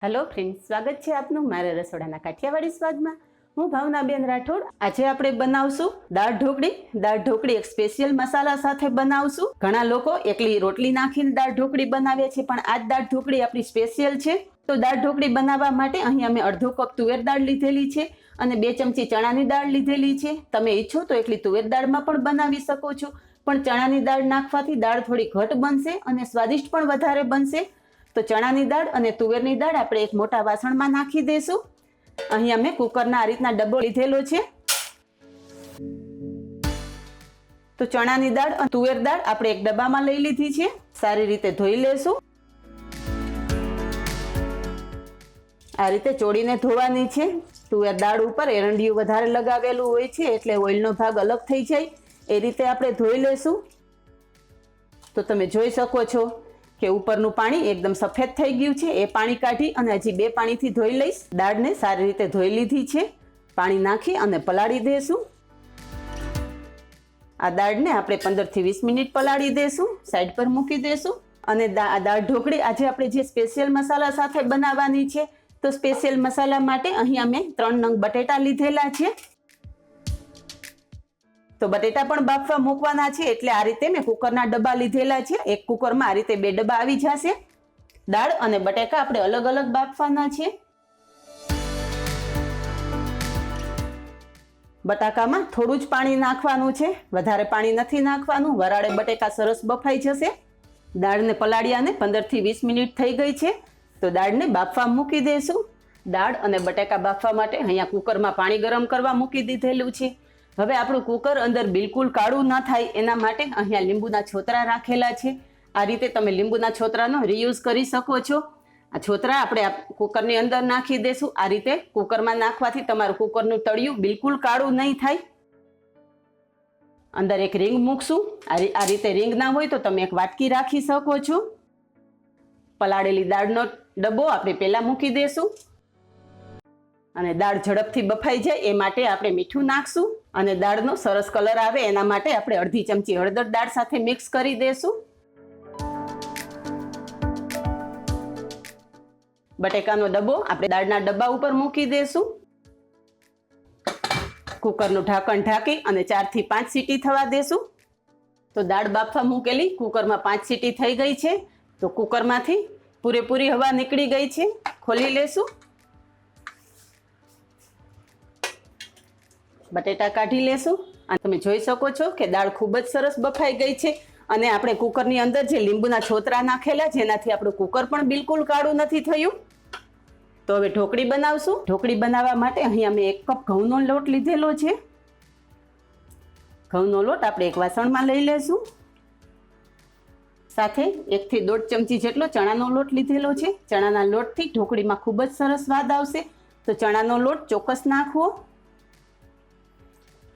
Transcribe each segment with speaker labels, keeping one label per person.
Speaker 1: Hello friends, સ્વાગત છે આપનું મારા રસોડાના કાઠિયાવાડી સ્વાદમાં. હું ભાવનાબેન રાઠોડ. આજે આપણે બનાવશું દાળ ઢોકળી. દાળ ઢોકળી એક સ્પેશિયલ મસાલા સાથે બનાવશું. ઘણા લોકો એકલી રોટલી નાખીને દાળ ઢોકળી બનાવે છે, પણ આ દાળ ઢોકળી આપણી સ્પેશિયલ છે. તો દાળ ઢોકળી બનાવવા માટે અહીં અમે અડધો કપ તુવેર દાળ લીધેલી છે અને 2 ચમચી ચણાની દાળ લીધેલી છે. તમે ઈચ્છો તો એકલી તુવેર દાળમાં પણ બનાવી શકો છો, પણ ચણાની દાળ નાખવાથી દાળ થોડી ઘટ બનશે અને સ્વાદિષ્ટ પણ વધારે બનશે. તો ચણાની દાળ અને તુવેરની દાળ આપણે એક મોટા વાસણમાં નાખી દઈશું. અહીં અમે કુકરના આ રીતના ડબ્બો લીધેલો છે. તો ચણાની દાળ અને તુવેર દાળ આપણે એક ડબ્બામાં લઈ લીધી છે. સારી રીતે ધોઈ લેશું. આ રીતે ચોળીને ધોવાની છે. તુવેર દાળ ઉપર એરંડિયું વધારે લગાવેલું હોય છે, એટલે ઓઇલનો ભાગ અલગ થઈ જાય એ રીતે આપણે ધોઈ લેશું. તો તમે જોઈ શકો છો કે ઉપરનું પાણી એકદમ સફેદ થઈ ગયું છે. એ પાણી કાઢી અને હજી 2 પાણીથી ધોઈ લઈશ. દાળને સારી રીતે ધોઈ લીધી છે. પાણી નાખી અને પલાળી દઈશું. આ દાળને આપણે 15 થી 20 મિનિટ પલાળી દઈશું. સાઈડ પર મૂકી દઈશું. અને આ દાળ ઢોકળી આજે આપણે જે સ્પેશિયલ મસાલા સાથે બનાવવાની છે, તો સ્પેશિયલ મસાલા માટે અહીં અમે 3 નંગ બટેટા લીધેલા છે. તો બટેટા પણ બાફવા મૂકવાના છે, એટલે આ રીતે મેં કુકરના ડબ્બા લીધેલા છે. એક કુકરમાં આ રીતે 2 ડબ્બા આવી જશે. દાળ અને બટેકા આપણે અલગ અલગ બાફવાના છે. બટાકામાં થોડું જ પાણી નાખવાનું છે, વધારે પાણી નથી નાખવાનું. વરાળે બટેકા સરસ બફાઈ જશે. દાળને પલાળ્યાને 15 થી 20 મિનિટ થઈ ગઈ છે. તો દાળને બાફવા મૂકી દઈશું. દાળ અને બટેકા બાફવા માટે અહીંયા કુકરમાં પાણી ગરમ કરવા મૂકી દીધેલું છે. હવે આપણું કુકર અંદર બિલકુલ કાળું ના થાય એના માટે અહીંયા લીંબુના છોતરા રાખેલા છે. આ રીતે તમે લીંબુના છોતરાનો રીયુઝ કરી શકો છો. આ છોતરા આપણે કુકરની અંદર નાખી દઈશું. આ રીતે કુકરમાં નાખવાથી તમારું કુકરનું તળિયું બિલકુલ કાળું નહીં થાય. અંદર એક રીંગ મૂકશું. આ રીતે રીંગ ના હોય તો તમે એક વાટકી રાખી શકો છો. પલાળેલી દાળનો ડબ્બો આપણે પહેલા મૂકી દઈશું. અને દાળ ઝડપથી બફાઈ જાય એ માટે આપણે મીઠું નાખશું. અને દાળનો સરસ કલર આવે એના માટે આપણે અડધી ચમચી હળદર દાળ સાથે મિક્સ કરી દઈશું. બટેકાનો ડબ્બો આપણે દાળના ડબ્બા ઉપર મૂકી દઈશું. કુકરનું ઢાંકણ ઢાંકી અને 4 થી 5 સીટી થવા દઈશું. તો દાળ બાફવા મૂકેલી કુકરમાં 5 સીટી થઈ ગઈ છે. તો કુકરમાંથી પૂરેપૂરી હવા નીકળી ગઈ છે. ખોલી લેશું. બટેટા કાઢી લેશું. અને તમે જોઈ શકો છો કે દાળ ખૂબ જ સરસ બફાઈ ગઈ છે. અને આપણે કુકરની અંદર જે લીંબુના છોતરા નાખેલા, જેનાથી આપણું કુકર પણ બિલકુલ કાળું નથી થયું. તો હવે ઢોકળી બનાવશું. ઢોકળી બનાવવા માટે અહીં અમે 1 કપ ઘઉંનો લોટ લીધેલો છે. ઘઉંનો લોટ આપણે એક વાસણમાં લઈ લેશું. સાથે 1 થી 1.5 ચમચી જેટલો ચણાનો લોટ લીધેલો છે. ચણાના લોટથી ઢોકળીમાં ખૂબ જ સરસ સ્વાદ આવશે. તો ચણાનો લોટ ચોક્કસ નાખવો.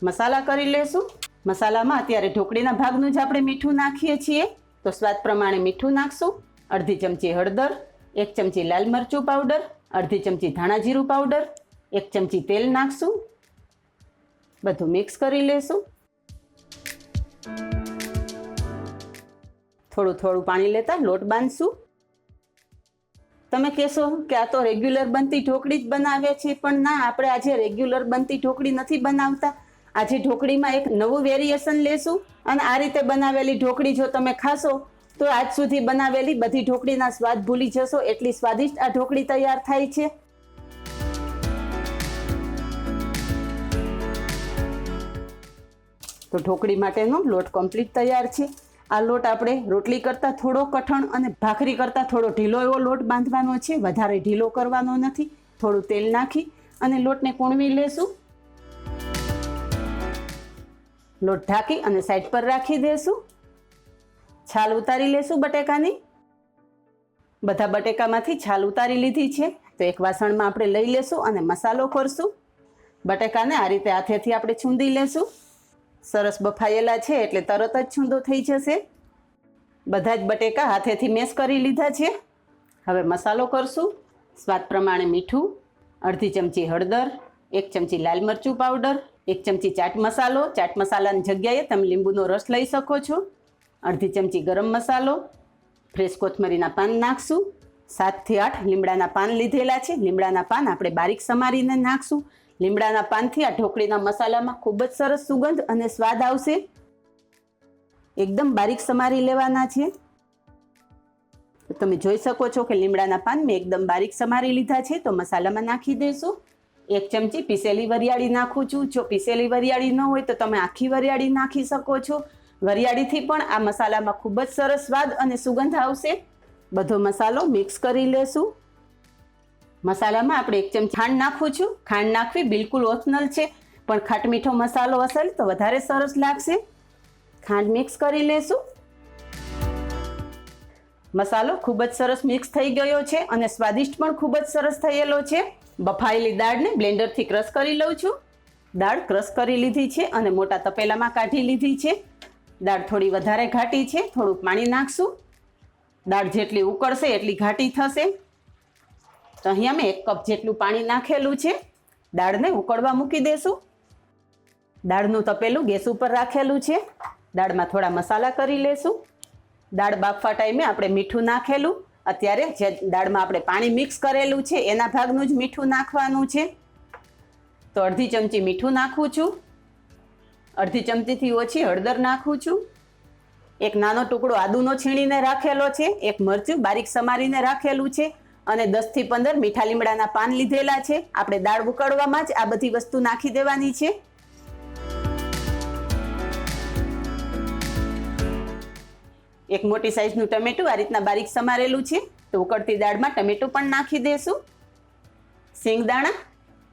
Speaker 1: મસાલા કરી લેશું. મસાલામાં અત્યારે ઢોકળીના ભાગનું જ આપણે મીઠું નાખીએ છીએ. તો સ્વાદ પ્રમાણે મીઠું નાખશું. અડધી ચમચી હળદર, 1 ચમચી લાલ મરચું પાવડર, અડધી ચમચી ધાણા જીરું પાવડર, 1 ચમચી તેલ નાખશું. બધું મિક્સ કરી લેશું. થોડું થોડું પાણી લેતા લોટ બાંધશું. તમે કહેશો કે આ તો રેગ્યુલર બનતી ઢોકળી જ બનાવે છે, પણ ના, આપણે આજે રેગ્યુલર બનતી ઢોકળી નથી બનાવતા. આજે ઢોકળીમાં એક નવું વેરિએશન લેશું. અને આ રીતે બનાવેલી ઢોકળી જો તમે ખાશો તો આજ સુધી બનાવેલી બધી ઢોકળીના સ્વાદ ભૂલી જશો. એટલી સ્વાદિષ્ટ આ ઢોકળી તૈયાર થાય છે. તો ઢોકળી માટેનો લોટ કમ્પ્લીટ તૈયાર છે. આ લોટ આપણે રોટલી કરતાં થોડો કઠણ અને ભાખરી કરતાં થોડો ઢીલો એવો લોટ બાંધવાનો છે. વધારે ઢીલો કરવાનો નથી. થોડું તેલ નાખી અને લોટને કૂણવી લેશું. લોટ ઢાંકી અને સાઈડ પર રાખી દઈશું. છાલ ઉતારી લેશું બટેકાની. બધા બટેકામાંથી છાલ ઉતારી લીધી છે. તો એક વાસણમાં આપણે લઈ લેશું અને મસાલો કરશું. બટેકાને આ રીતે હાથેથી આપણે છૂંદી લેશું. સરસ બફાયેલા છે એટલે તરત જ છૂંદો થઈ જશે. બધા જ બટેકા હાથેથી મેશ કરી લીધા છે. હવે મસાલો કરશું. સ્વાદ પ્રમાણે મીઠું, અડધી ચમચી હળદર, 1 ચમચી લાલ મરચું પાવડર, 1 ચમચી ચાટ મસાલો. ચાટ મસાલાની જગ્યાએ તમે લીંબુનો રસ લઈ શકો છો. અડધી ચમચી ગરમ મસાલો, ફ્રેશ કોથમરીના પાન નાખશું. 7 થી 8 લીમડાના પાન લીધેલા છે. લીમડાના પાન આપણે બારીક સમારીને નાખશું. લીમડાના પાનથી આ ઢોકળીના મસાલામાં ખૂબ જ સરસ સુગંધ અને સ્વાદ આવશે. એકદમ બારીક સમારી લેવાના છે. તો તમે જોઈ શકો છો કે લીમડાના પાન મેં એકદમ બારીક સમારી લીધા છે. તો મસાલામાં નાખી દઈશું. 1 ચમચી પીસેલી વરિયાળી નાખું છું. જો પીસેલી વરિયાળી ન હોય તો તમે આખી વરિયાળી નાખી શકો છો. વરિયાળીથી પણ આ મસાલામાં ખૂબ જ સરસ સ્વાદ અને સુગંધ આવશે. બધો મસાલો મિક્સ કરી લેશું. મસાલામાં આપણે 1 ચમચી ખાંડ નાખું છું. ખાંડ નાખવી બિલકુલ ઓપ્શનલ છે, પણ ખાટ મીઠો મસાલો હશે તો વધારે સરસ લાગશે. ખાંડ મિક્સ કરી લેશું. મસાલો ખૂબ જ સરસ મિક્સ થઈ ગયો છે અને સ્વાદિષ્ટ પણ ખૂબ જ સરસ થયેલો છે. બફાયેલી દાળને બ્લેન્ડરથી ક્રશ કરી લઉં છું. દાળ ક્રશ કરી લીધી છે અને મોટા તપેલામાં કાઢી લીધી છે. દાળ થોડી વધારે ઘાટી છે. થોડું પાણી નાખશું. દાળ જેટલી ઉકળશે એટલી ઘાટી થશે. તો અહીંયા મેં 1 કપ જેટલું પાણી નાખેલું છે. દાળને ઉકળવા મૂકી દેશું. દાળનું તપેલું ગેસ ઉપર રાખેલું છે. દાળમાં થોડા મસાલા કરી લેશું. દાળ બાફવા ટાઈમે આપણે મીઠું નાખેલું. અત્યારે જે દાળમાં આપણે પાણી મિક્સ કરેલું છે એના ભાગનું જ મીઠું નાખવાનું છે. તો અડધી ચમચી મીઠું નાખું છું. અડધી ચમચીથી ઓછી હળદર નાખું છું. 1 નાનો ટુકડો આદુનો છીણીને રાખેલો છે. 1 મરચું બારીક સમારીને રાખેલું છે અને 10 થી 15 મીઠા લીમડાના પાન લીધેલા છે. આપણે દાળ ઉકળવામાં જ આ બધી વસ્તુ નાખી દેવાની છે. એક મોટી સાઈઝનું ટમેટું આ રીતના બારીક સમારેલું છે. તો ઉકળતી દાળમાં ટમેટું પણ નાખી દેશું. સિંગદાણા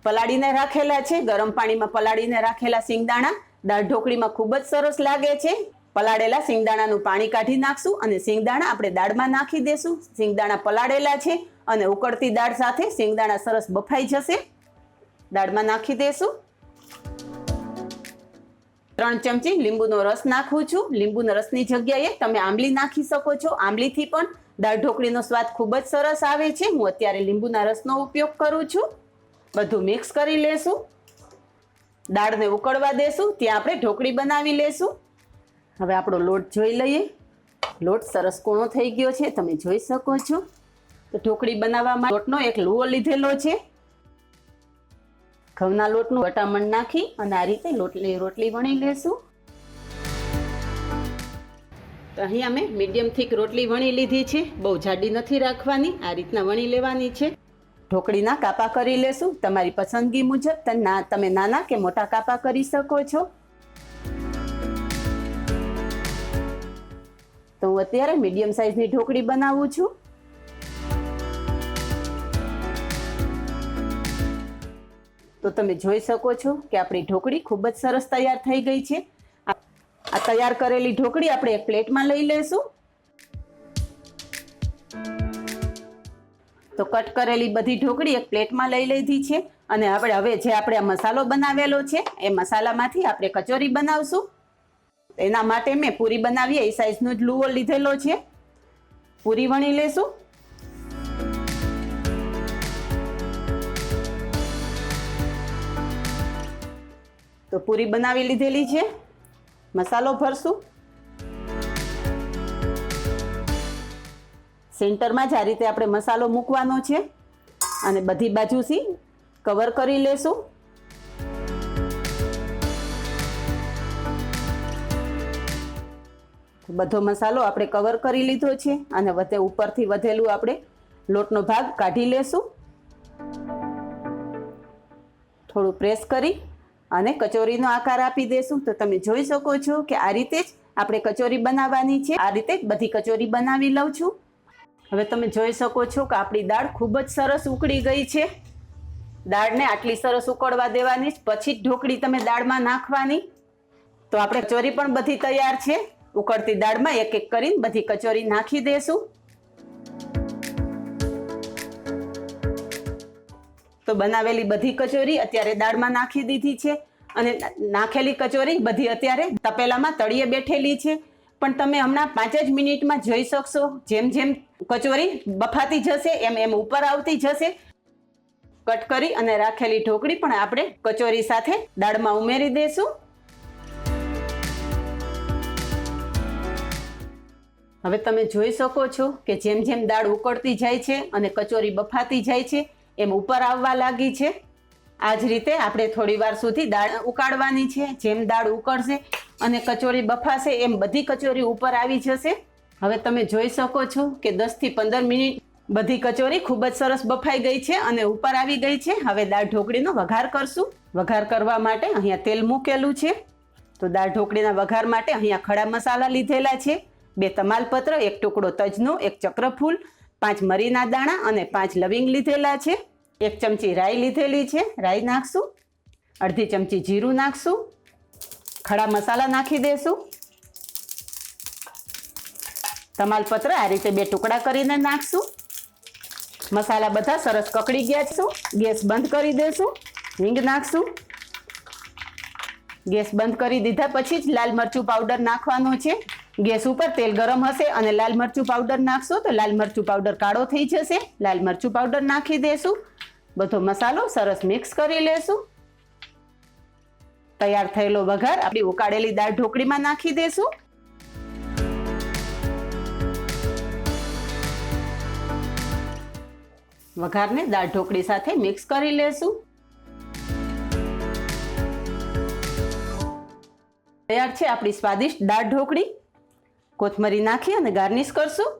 Speaker 1: પલાળીને રાખેલા છે. ગરમ પાણીમાં પલાળીને રાખેલા સિંગદાણા દાળ ઢોકળીમાં ખૂબ જ સરસ લાગે છે. પલાળેલા સિંગદાણાનું પાણી કાઢી નાખશું અને સિંગદાણા આપણે દાળમાં નાખી દેશું. સિંગદાણા પલાળેલા છે અને ઉકળતી દાળ સાથે સિંગદાણા સરસ બફાઈ જશે. દાળમાં નાખી દેશું. 3 ચમચી લીંબુનો રસ નાખું છું. લીંબુના રસની જગ્યાએ તમે આંબલી નાખી શકો છો. આંબલીથી પણ દાળ ઢોકળીનો સ્વાદ ખૂબ જ સરસ આવે છે. હું અત્યારે લીંબુના રસનો ઉપયોગ કરું છું. બધું મિક્સ કરી લેશું. દાળને ઉકળવા દેશું. ત્યાં આપણે ઢોકળી બનાવી લેશું. હવે આપણો લોટ જોઈ લઈએ. લોટ સરસ કૂણો થઈ ગયો છે, તમે જોઈ શકો છો. તો ઢોકળી બનાવવા માટે લોટનો એક લુઓ લીધેલો છે. ઘઉંના લોટનું વટામણ નાખી અને આ રીતે રોટલી વણી લેશું. તો અહીંયા મેં મીડિયમ થીક રોટલી વણી લીધી છે. બહુ જાડી નથી રાખવાની, આ રીતના વણી લેવાની છે. ઢોકળીના કાપા કરી લેશું. તમારી પસંદગી મુજબ તમે નાના કે મોટા કાપા કરી શકો છો. તો હું અત્યારે મીડિયમ સાઈઝની ઢોકળી બનાવું છું. તો તમે જોઈ શકો છો કે આપણી ઢોકળી ખૂબ જ સરસ તૈયાર થઈ ગઈ છે. આ તૈયાર કરેલી ઢોકળી આપણે એક પ્લેટમાં લઈ લેશું. તો કટ કરેલી બધી ઢોકળી એક પ્લેટમાં લઈ લીધી છે અને હવે જે આપણે આ મસાલો બનાવેલો છે એ મસાલામાંથી આપણે કચોરી બનાવશું. એના માટે મેં પૂરી બનાવીએ એ સાઈઝનો જ લુઓ લીધેલો છે. પૂરી વણી લેશું. તો પૂરી બનાવી લીધેલી છે. મસાલો ભરશું. સેન્ટરમાં જ આ રીતે આપણે મસાલો મૂકવાનો છે અને બધી બાજુથી કવર કરી લેશું. બધો મસાલો આપણે કવર કરી લીધો છે અને ઉપરથી વધેલું આપણે લોટનો ભાગ કાઢી લેશું. થોડું પ્રેસ કરી અને કચોરીનો આકાર આપી દેશું. તો તમે જોઈ શકો છો કે આ રીતે જ આપણે કચોરી બનાવવાની છે. આ રીતે જ બધી કચોરી બનાવી લઉં છું. હવે તમે જોઈ શકો છો કે આપણી દાળ ખૂબ જ સરસ ઉકળી ગઈ છે. દાળને આટલી સરસ ઉકળવા દેવાની, પછી જ ઢોકળી તમે દાળમાં નાખવાની. તો આપણે કચોરી પણ બધી તૈયાર છે. ઉકળતી દાળમાં એક એક કરીને બધી કચોરી નાખી દેશું. તો બનાવેલી બધી કચોરી અત્યારે દાળમાં નાખી દીધી છે અને નાખેલી કચોરી બધી અત્યારે તપેલામાં તળિયે બેઠેલી છે. પણ તમે હમણાં 5 જ મિનિટમાં જોઈ શકશો, જેમ જેમ કચોરી બફાતી જશે એમ એમ ઉપર આવતી જશે. કટ કરી અને રાખેલી ઢોકળી પણ આપણે કચોરી સાથે દાળમાં ઉમેરી દઈશું. હવે તમે જોઈ શકો છો કે જેમ જેમ દાળ ઉકળતી જાય છે અને કચોરી બફાતી જાય છે એમ ઉપર આવવા લાગી છે. આ જ રીતે આપણે થોડી વાર સુધી દાળ ઉકાળવાની છે. જેમ દાળ ઉકળશે અને કચોરી બફાશે એમ બધી કચોરી ઉપર આવી જશે. હવે તમે જોઈ શકો છો કે 10 થી 15 મિનિટ બધી કચોરી ખૂબ જ સરસ બફાઈ ગઈ છે અને ઉપર આવી ગઈ છે. હવે દાળ ઢોકળીનો વઘાર કરશું. વઘાર કરવા માટે અહીંયા તેલ મૂકેલું છે. તો દાળ ઢોકળીના વઘાર માટે અહીંયા ખડા મસાલા લીધેલા છે. 2 તમાલપત્ર, 1 ટુકડો તજનો, 1 ચક્રફૂલ, 5 મરીના દાણા અને 5 લવિંગ લીધેલા છે. 1 ચમચી રાઈ લીધેલી છે. રાઈ નાખશું. અડધી ચમચી જીરું નાખશું. ખડા મસાલા નાખી દેશું. તમાલપત્ર આ રીતે 2 ટુકડા કરીને નાખશું. મસાલા બધા સરસ કકડી ગયા છે. ગેસ બંધ કરી દેશું. હિંગ નાખશું. ગેસ બંધ કરી દીધા પછી જ લાલ મરચું પાવડર નાખવાનો છે. ગેસ ઉપર તેલ ગરમ હશે અને લાલ મરચું પાવડર નાખશો તો લાલ મરચું પાવડર કાળો થઈ જશે. લાલ મરચું પાવડર નાખી દેશું. બધો મસાલો સરસ મિક્સ કરી લેશું. તૈયાર થયેલો વઘાર આપણી ઉકાળેલી દાળ ઢોકળીમાં નાખી દેશું. વઘારને દાળ ઢોકળી સાથે મિક્સ કરી લેશું. તૈયાર છે આપણી સ્વાદિષ્ટ દાળ ઢોકળી. કોથમરી નાખી અને ગાર્નિશ કરશું.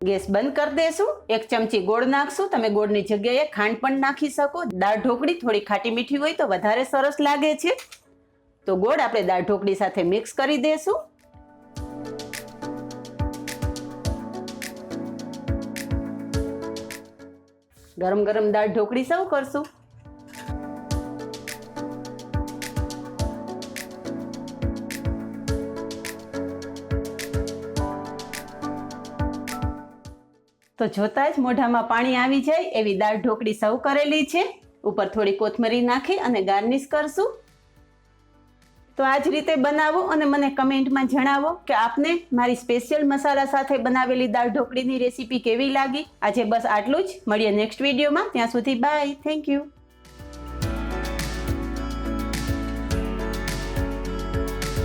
Speaker 1: ગેસ બંધ કરી દેશું. 1 ચમચી ગોળ નાખશું. તમે ગોળની જગ્યાએ ખાંડ પણ નાખી શકો. દાળ ઢોકળી થોડી ખાટી મીઠી હોય તો વધારે સરસ લાગે છે. તો ગોળ આપણે દાળ ઢોકળી સાથે મિક્સ કરી દેશું. ગરમ ગરમ દાળ ઢોકળી સર્વ કરશું. તો જોતા જ મોઢામાં પાણી આવી જાય એવી દાળ ઢોકળી સર્વ કરેલી છે. ઉપર થોડી કોથમરી નાખી અને ગાર્નિશ કરશું. તો આ જ રીતે બનાવો અને મને કમેન્ટમાં જણાવો કે આપને મારી સ્પેશિયલ મસાલા સાથે બનાવેલી દાળ ઢોકળીની રેસીપી કેવી લાગી. આજે બસ આટલું જ. મળીએ નેક્સ્ટ વિડીયોમાં. ત્યાં સુધી બાય. Thank you.